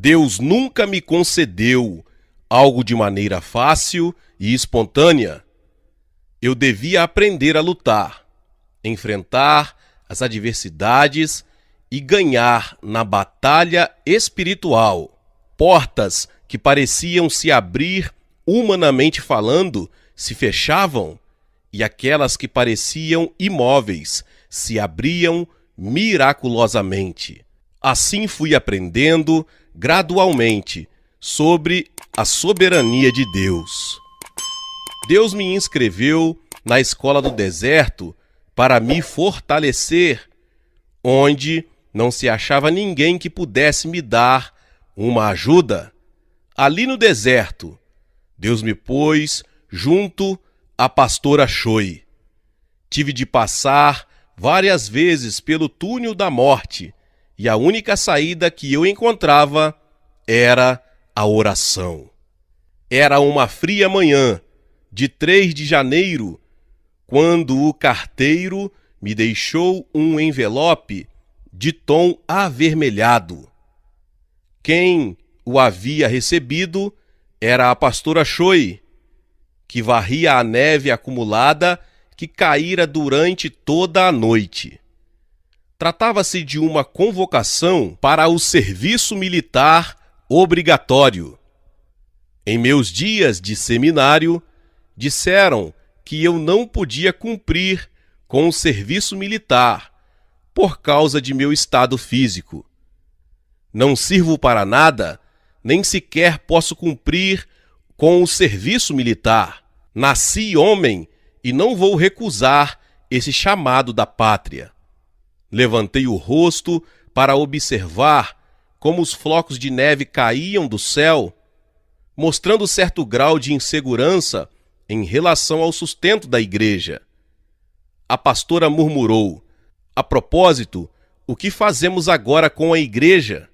Deus nunca me concedeu algo de maneira fácil e espontânea. Eu devia aprender a lutar, enfrentar as adversidades e ganhar na batalha espiritual. Portas que pareciam se abrir, humanamente falando, se fechavam, e aquelas que pareciam imóveis se abriam miraculosamente. Assim fui aprendendo gradualmente sobre a soberania de Deus. Deus me inscreveu na escola do deserto para me fortalecer, onde não se achava ninguém que pudesse me dar uma ajuda. Ali no deserto, Deus me pôs junto à pastora Choi. Tive de passar várias vezes pelo túnel da morte, e a única saída que eu encontrava era a oração. Era uma fria manhã de 3 de janeiro, quando o carteiro me deixou um envelope de tom avermelhado. Quem o havia recebido era a pastora Choi, que varria a neve acumulada que caíra durante toda a noite. Tratava-se de uma convocação para o serviço militar obrigatório. Em meus dias de seminário, disseram que eu não podia cumprir com o serviço militar por causa de meu estado físico. Não sirvo para nada, nem sequer posso cumprir com o serviço militar. Nasci homem e não vou recusar esse chamado da pátria. Levantei o rosto para observar como os flocos de neve caíam do céu, mostrando certo grau de insegurança em relação ao sustento da igreja. A pastora murmurou: "A propósito, o que fazemos agora com a igreja?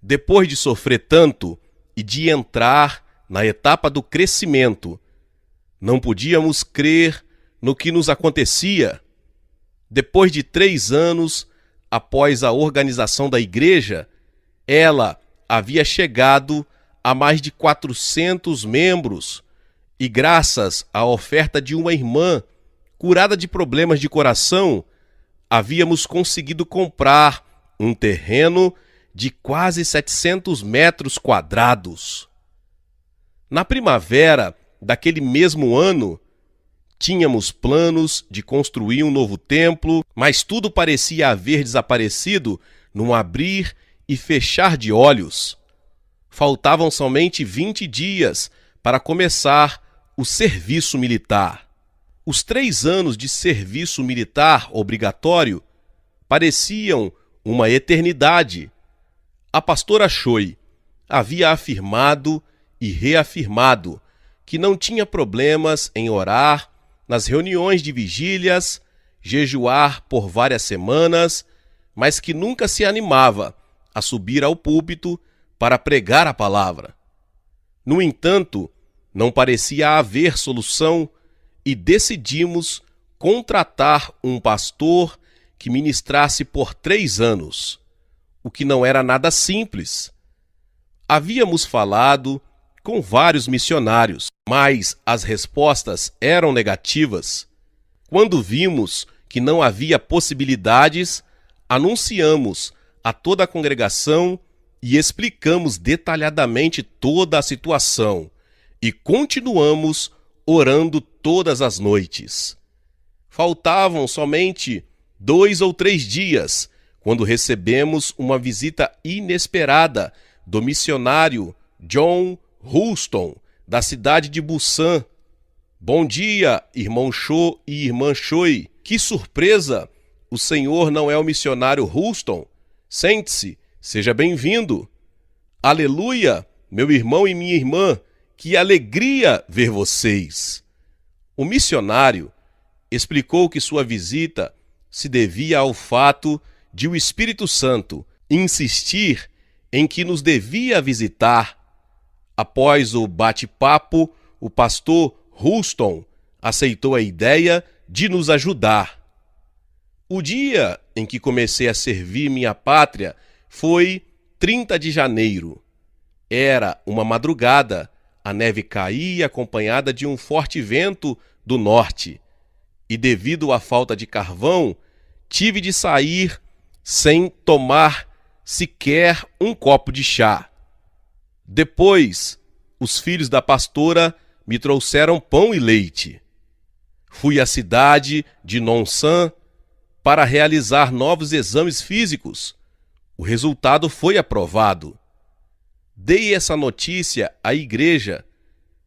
Depois de sofrer tanto e de entrar na etapa do crescimento, não podíamos crer no que nos acontecia. Depois de 3 anos após a organização da igreja, ela havia chegado a mais de 400 membros e, graças à oferta de uma irmã curada de problemas de coração, havíamos conseguido comprar um terreno de quase 700 metros quadrados. Na primavera daquele mesmo ano, tínhamos planos de construir um novo templo, mas tudo parecia haver desaparecido num abrir e fechar de olhos. Faltavam somente 20 dias para começar o serviço militar. Os 3 anos de serviço militar obrigatório pareciam uma eternidade. A pastora Choi havia afirmado e reafirmado que não tinha problemas em orar nas reuniões de vigílias, jejuar por várias semanas, mas que nunca se animava a subir ao púlpito para pregar a palavra. No entanto, não parecia haver solução e decidimos contratar um pastor que ministrasse por 3 anos, o que não era nada simples. Havíamos falado com vários missionários, mas as respostas eram negativas. Quando vimos que não havia possibilidades, anunciamos a toda a congregação e explicamos detalhadamente toda a situação e continuamos orando todas as noites. Faltavam somente 2 ou 3 dias quando recebemos uma visita inesperada do missionário John Houston, da cidade de Busan. "Bom dia, irmão Cho e irmã Choi. Que surpresa! O senhor não é o missionário Houston? Sente-se, seja bem-vindo." "Aleluia, meu irmão e minha irmã, que alegria ver vocês." O missionário explicou que sua visita se devia ao fato de o Espírito Santo insistir em que nos devia visitar. Após o bate-papo, o pastor Houston aceitou a ideia de nos ajudar. O dia em que comecei a servir minha pátria foi 30 de janeiro. Era uma madrugada, a neve caía acompanhada de um forte vento do norte, e devido à falta de carvão, tive de sair sem tomar sequer um copo de chá. Depois, os filhos da pastora me trouxeram pão e leite. Fui à cidade de Nonsan para realizar novos exames físicos. O resultado foi aprovado. Dei essa notícia à igreja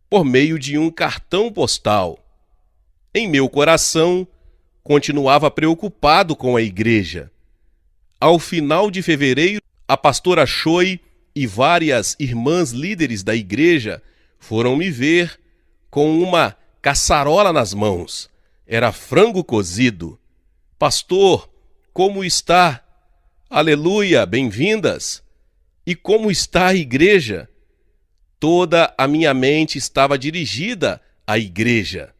por meio de um cartão postal. Em meu coração, continuava preocupado com a igreja. Ao final de fevereiro, a pastora Choi e várias irmãs líderes da igreja foram me ver com uma caçarola nas mãos. Era frango cozido. Pastor, como está? Aleluia, bem-vindas. E como está a igreja? Toda a minha mente estava dirigida à igreja.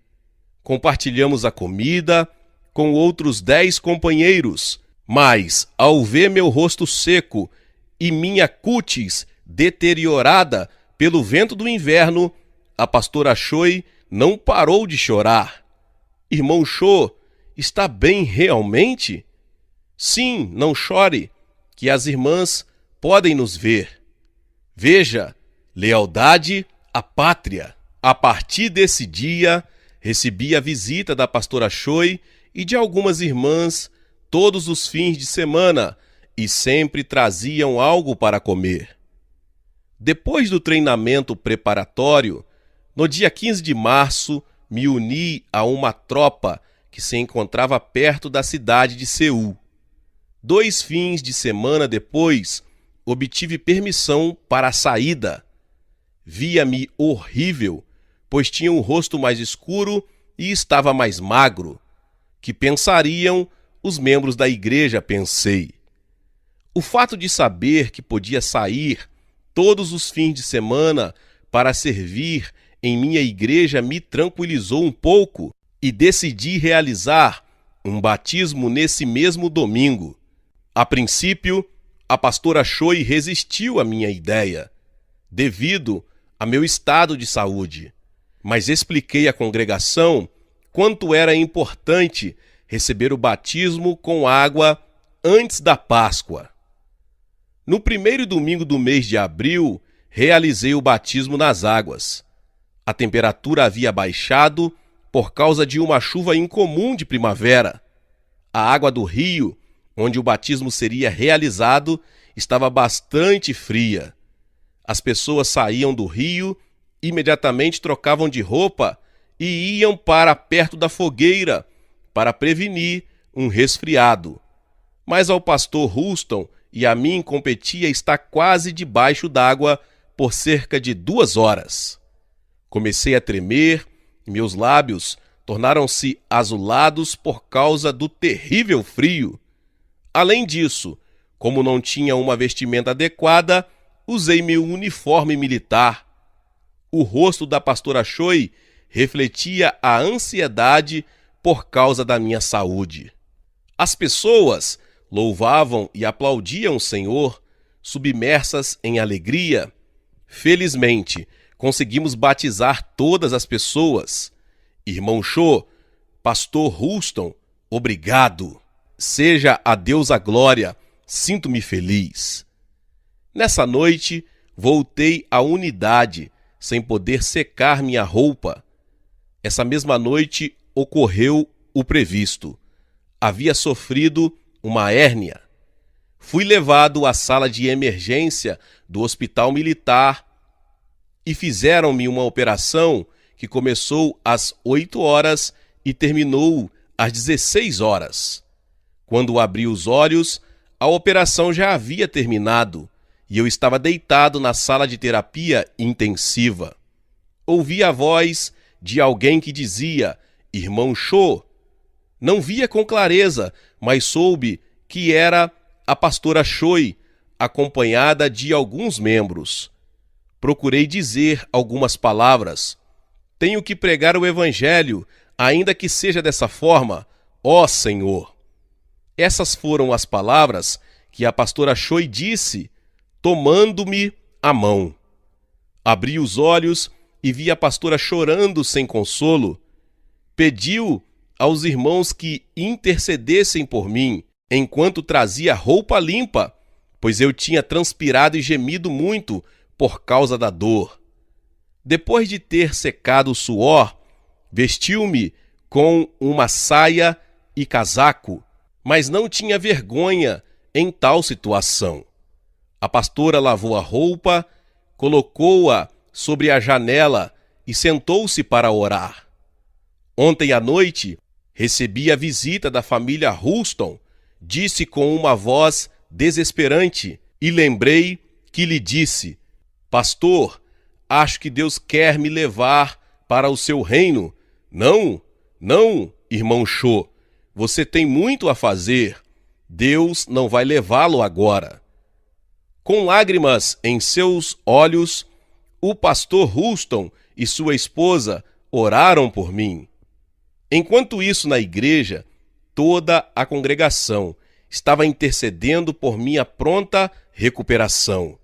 Compartilhamos a comida com outros 10 companheiros, mas, ao ver meu rosto seco e minha cútis deteriorada pelo vento do inverno, a pastora Choi não parou de chorar. Irmão Cho, está bem realmente? Sim, não chore, que as irmãs podem nos ver. Veja, lealdade à pátria. A partir desse dia, recebi a visita da pastora Choi e de algumas irmãs todos os fins de semana e sempre traziam algo para comer. Depois do treinamento preparatório, no dia 15 de março, me uni a uma tropa que se encontrava perto da cidade de Seul. 2 fins de semana depois, obtive permissão para a saída. Via-me horrível, pois tinha um rosto mais escuro e estava mais magro. Que pensariam os membros da igreja, pensei. O fato de saber que podia sair todos os fins de semana para servir em minha igreja me tranquilizou um pouco e decidi realizar um batismo nesse mesmo domingo. A princípio, a pastora Choi resistiu à minha ideia, devido a meu estado de saúde, mas expliquei à congregação quanto era importante receber o batismo com água antes da Páscoa. No primeiro domingo do mês de abril, realizei o batismo nas águas. A temperatura havia baixado por causa de uma chuva incomum de primavera. A água do rio, onde o batismo seria realizado, estava bastante fria. As pessoas saíam do rio, imediatamente trocavam de roupa e iam para perto da fogueira para prevenir um resfriado. Mas ao pastor Houston e a mim competia estar quase debaixo d'água por cerca de 2 horas. Comecei a tremer, meus lábios tornaram-se azulados por causa do terrível frio. Além disso, como não tinha uma vestimenta adequada, usei meu uniforme militar. O rosto da pastora Choi refletia a ansiedade por causa da minha saúde. As pessoas louvavam e aplaudiam o Senhor, submersas em alegria. Felizmente, conseguimos batizar todas as pessoas. Irmão Cho, pastor Houston, obrigado. Seja a Deus a glória, sinto-me feliz. Nessa noite, voltei à unidade, sem poder secar minha roupa. Essa mesma noite ocorreu o previsto. Havia sofrido uma hérnia. Fui levado à sala de emergência do hospital militar e fizeram-me uma operação que começou às 8 horas e terminou às 16 horas. Quando abri os olhos, a operação já havia terminado e eu estava deitado na sala de terapia intensiva. Ouvi a voz de alguém que dizia: Irmão Cho. Não via com clareza, mas soube que era a pastora Choi, acompanhada de alguns membros. Procurei dizer algumas palavras. Tenho que pregar o evangelho, ainda que seja dessa forma, ó Senhor. Essas foram as palavras que a pastora Choi disse, tomando-me a mão. Abri os olhos e vi a pastora chorando sem consolo. Pediu aos irmãos que intercedessem por mim, enquanto trazia roupa limpa, pois eu tinha transpirado e gemido muito por causa da dor. Depois de ter secado o suor, vestiu-me com uma saia e casaco, mas não tinha vergonha em tal situação. A pastora lavou a roupa, colocou-a sobre a janela e sentou-se para orar. Ontem à noite, recebi a visita da família Houston, disse com uma voz desesperante, e lembrei que lhe disse: Pastor, acho que Deus quer me levar para o seu reino. Não, irmão Cho, você tem muito a fazer. Deus não vai levá-lo agora. Com lágrimas em seus olhos, o pastor Houston e sua esposa oraram por mim. Enquanto isso, na igreja, toda a congregação estava intercedendo por minha pronta recuperação.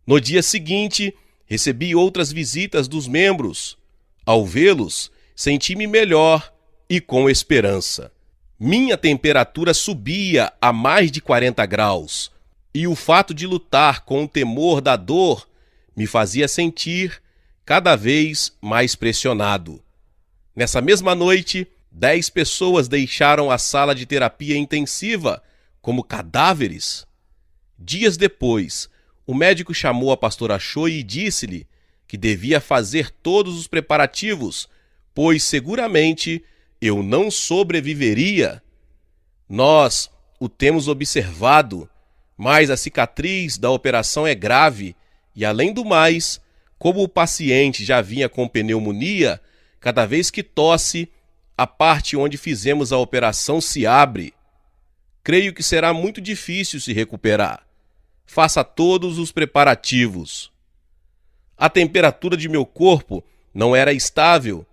No dia seguinte, recebi outras visitas dos membros. Ao vê-los, senti-me melhor e com esperança. Minha temperatura subia a mais de 40 graus, e o fato de lutar com o temor da dor me fazia sentir cada vez mais pressionado. Nessa mesma noite, 10 pessoas deixaram a sala de terapia intensiva como cadáveres. Dias depois, o médico chamou a pastora Cho e disse-lhe que devia fazer todos os preparativos, pois seguramente eu não sobreviveria. Nós o temos observado, mas a cicatriz da operação é grave e, além do mais, como o paciente já vinha com pneumonia, cada vez que tosse, a parte onde fizemos a operação se abre. Creio que será muito difícil se recuperar. Faça todos os preparativos. A temperatura de meu corpo não era estável.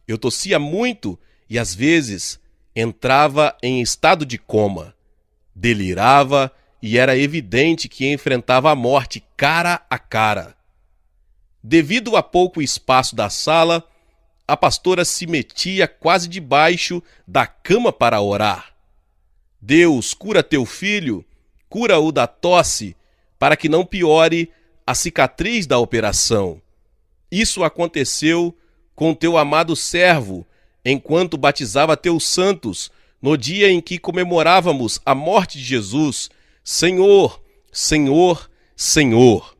Eu tossia muito e, às vezes, entrava em estado de coma. Delirava e era evidente que enfrentava a morte cara a cara. Devido a pouco espaço da sala, a pastora se metia quase debaixo da cama para orar. Deus, cura teu filho, cura-o da tosse, para que não piore a cicatriz da operação. Isso aconteceu com teu amado servo, enquanto batizava teus santos, no dia em que comemorávamos a morte de Jesus. Senhor, Senhor, Senhor,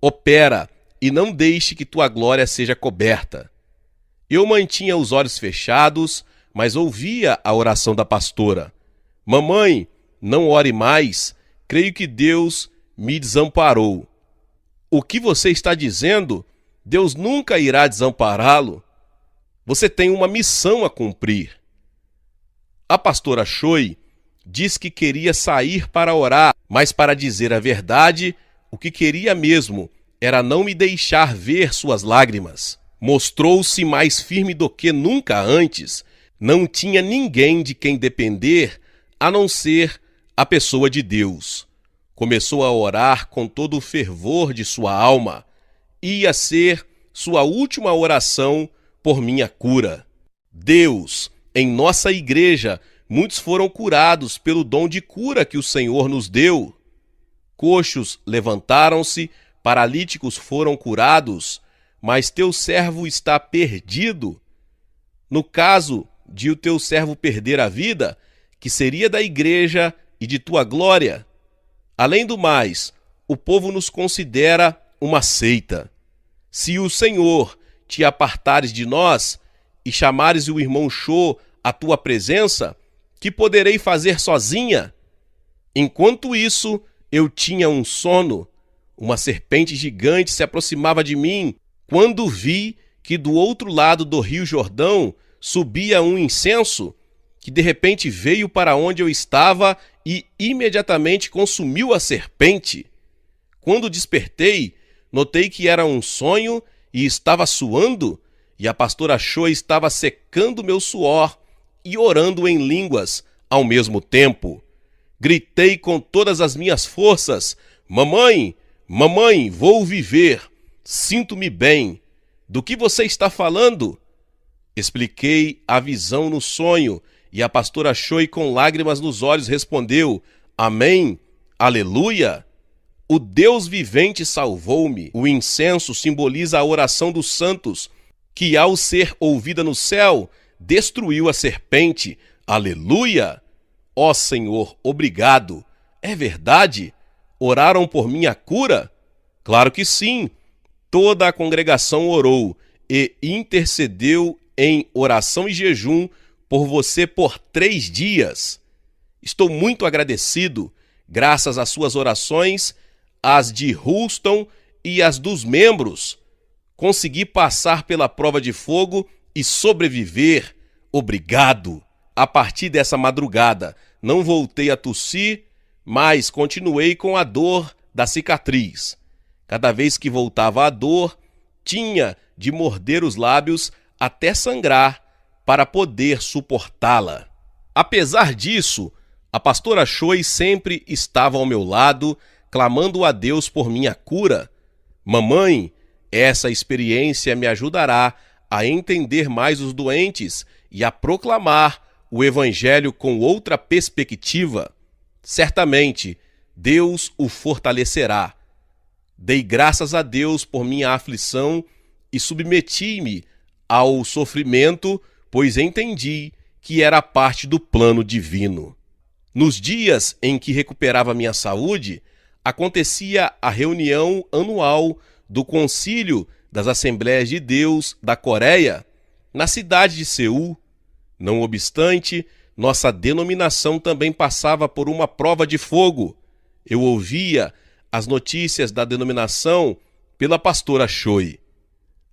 opera e não deixe que tua glória seja coberta. Eu mantinha os olhos fechados, mas ouvia a oração da pastora. Mamãe, não ore mais, creio que Deus me desamparou. O que você está dizendo? Deus nunca irá desampará-lo. Você tem uma missão a cumprir. A pastora Choi disse que queria sair para orar, mas, para dizer a verdade, o que queria mesmo era não me deixar ver suas lágrimas. Mostrou-se mais firme do que nunca antes. Não tinha ninguém de quem depender, a não ser a pessoa de Deus. Começou a orar com todo o fervor de sua alma. Ia ser sua última oração por minha cura. Deus, em nossa igreja, muitos foram curados pelo dom de cura que o Senhor nos deu. Coxos levantaram-se, paralíticos foram curados, mas teu servo está perdido. No caso de o teu servo perder a vida, que seria da igreja e de tua glória? Além do mais, o povo nos considera uma seita. Se o Senhor te apartares de nós e chamares o irmão Cho à tua presença, que poderei fazer sozinha? Enquanto isso, eu tinha um sono. Uma serpente gigante se aproximava de mim, quando vi que do outro lado do Rio Jordão subia um incenso, que de repente veio para onde eu estava e imediatamente consumiu a serpente. Quando despertei, notei que era um sonho e estava suando, e a pastora Cho estava secando meu suor e orando em línguas ao mesmo tempo. Gritei com todas as minhas forças: Mamãe, mamãe, vou viver. Sinto-me bem. Do que você está falando? Expliquei a visão no sonho e a pastora Choi, com lágrimas nos olhos, respondeu: Amém, aleluia. O Deus vivente salvou-me. O incenso simboliza a oração dos santos, que ao ser ouvida no céu, destruiu a serpente. Aleluia. Ó Senhor, obrigado. É verdade? Oraram por minha cura? Claro que sim. Toda a congregação orou e intercedeu em oração e jejum por você por 3 dias. Estou muito agradecido, graças às suas orações, as de Houston e as dos membros. Consegui passar pela prova de fogo e sobreviver. Obrigado. A partir dessa madrugada, não voltei a tossir, mas continuei com a dor da cicatriz. Cada vez que voltava a dor, tinha de morder os lábios até sangrar para poder suportá-la. Apesar disso, a pastora Choi sempre estava ao meu lado, clamando a Deus por minha cura. Mamãe, essa experiência me ajudará a entender mais os doentes e a proclamar o Evangelho com outra perspectiva. Certamente, Deus o fortalecerá. Dei graças a Deus por minha aflição e submeti-me ao sofrimento, pois entendi que era parte do plano divino. Nos dias em que recuperava minha saúde, acontecia a reunião anual do Concílio das Assembleias de Deus da Coreia, na cidade de Seul. Não obstante, nossa denominação também passava por uma prova de fogo. Eu ouvia as notícias da denominação pela pastora Choi.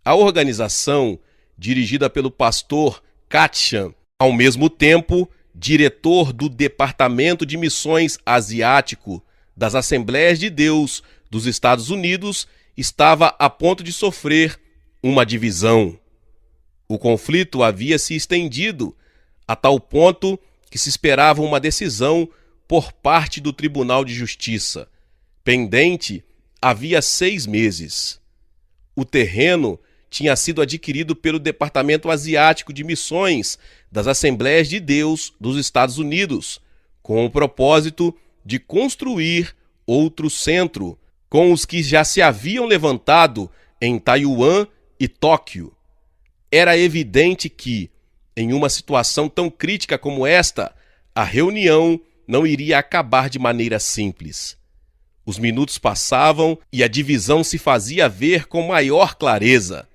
A organização, dirigida pelo pastor Katchan, ao mesmo tempo diretor do Departamento de Missões Asiático das Assembleias de Deus dos Estados Unidos, estava a ponto de sofrer uma divisão. O conflito havia se estendido a tal ponto que se esperava uma decisão por parte do Tribunal de Justiça, pendente havia 6 meses. O terreno tinha sido adquirido pelo Departamento Asiático de Missões das Assembleias de Deus dos Estados Unidos, com o propósito de construir outro centro, com os que já se haviam levantado em Taiwan e Tóquio. Era evidente que, em uma situação tão crítica como esta, a reunião não iria acabar de maneira simples. Os minutos passavam e a divisão se fazia ver com maior clareza.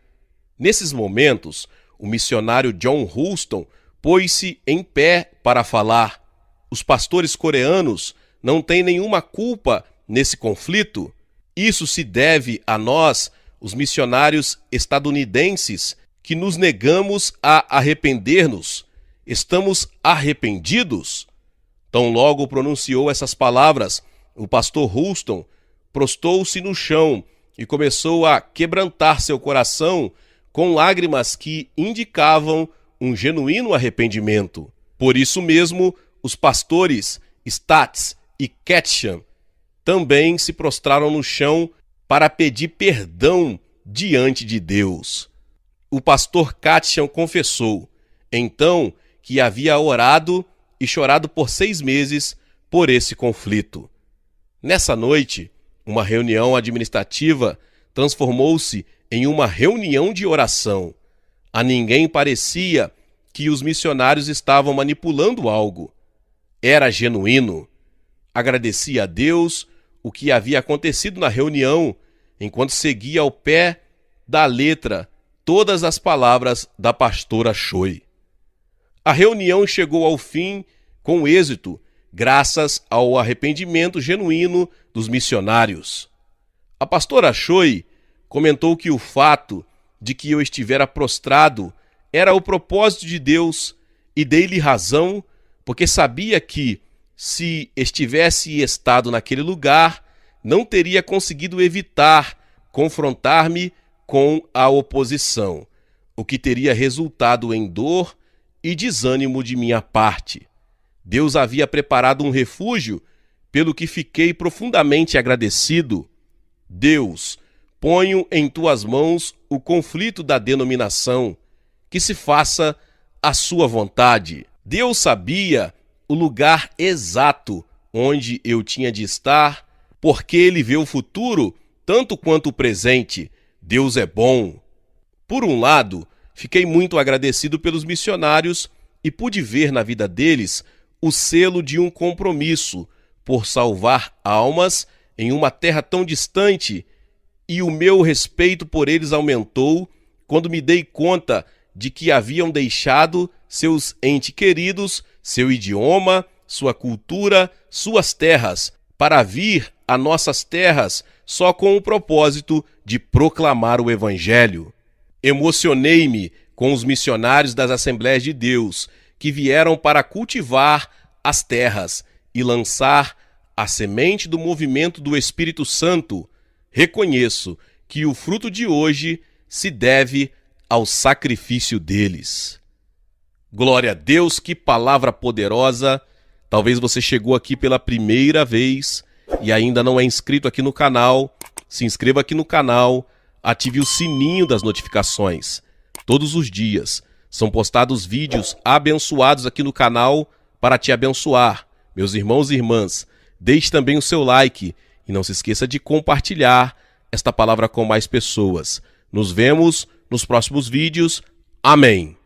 Nesses momentos, o missionário John Houston pôs-se em pé para falar. Os pastores coreanos não têm nenhuma culpa nesse conflito. Isso se deve a nós, os missionários estadunidenses, que nos negamos a arrepender-nos. Estamos arrependidos? Tão logo pronunciou essas palavras, o pastor Houston prostou-se no chão e começou a quebrantar seu coração com lágrimas que indicavam um genuíno arrependimento. Por isso mesmo, os pastores Stats e Ketchum também se prostraram no chão para pedir perdão diante de Deus. O pastor Ketchum confessou, então, que havia orado e chorado por 6 meses por esse conflito. Nessa noite, uma reunião administrativa transformou-se em uma reunião de oração. A ninguém parecia que os missionários estavam manipulando algo. Era genuíno. Agradecia a Deus o que havia acontecido na reunião, enquanto seguia ao pé da letra todas as palavras da pastora Choi. A reunião chegou ao fim com êxito, graças ao arrependimento genuíno dos missionários. A pastora Choi comentou que o fato de que eu estivera prostrado era o propósito de Deus e dei-lhe razão, porque sabia que, se estivesse estado naquele lugar, não teria conseguido evitar confrontar-me com a oposição, o que teria resultado em dor e desânimo de minha parte. Deus havia preparado um refúgio, pelo que fiquei profundamente agradecido. Deus, ponho em tuas mãos o conflito da denominação, que se faça a sua vontade. Deus sabia o lugar exato onde eu tinha de estar, porque Ele vê o futuro tanto quanto o presente. Deus é bom. Por um lado, fiquei muito agradecido pelos missionários e pude ver na vida deles o selo de um compromisso por salvar almas em uma terra tão distante, e o meu respeito por eles aumentou quando me dei conta de que haviam deixado seus entes queridos, seu idioma, sua cultura, suas terras, para vir a nossas terras só com o propósito de proclamar o Evangelho. Emocionei-me com os missionários das Assembleias de Deus, que vieram para cultivar as terras e lançar a semente do movimento do Espírito Santo. Reconheço que o fruto de hoje se deve ao sacrifício deles. Glória a Deus, que palavra poderosa! Talvez você chegou aqui pela primeira vez e ainda não é inscrito aqui no canal. Se inscreva aqui no canal, ative o sininho das notificações. Todos os dias são postados vídeos abençoados aqui no canal para te abençoar. Meus irmãos e irmãs, deixe também o seu like e não se esqueça de compartilhar esta palavra com mais pessoas. Nos vemos nos próximos vídeos. Amém.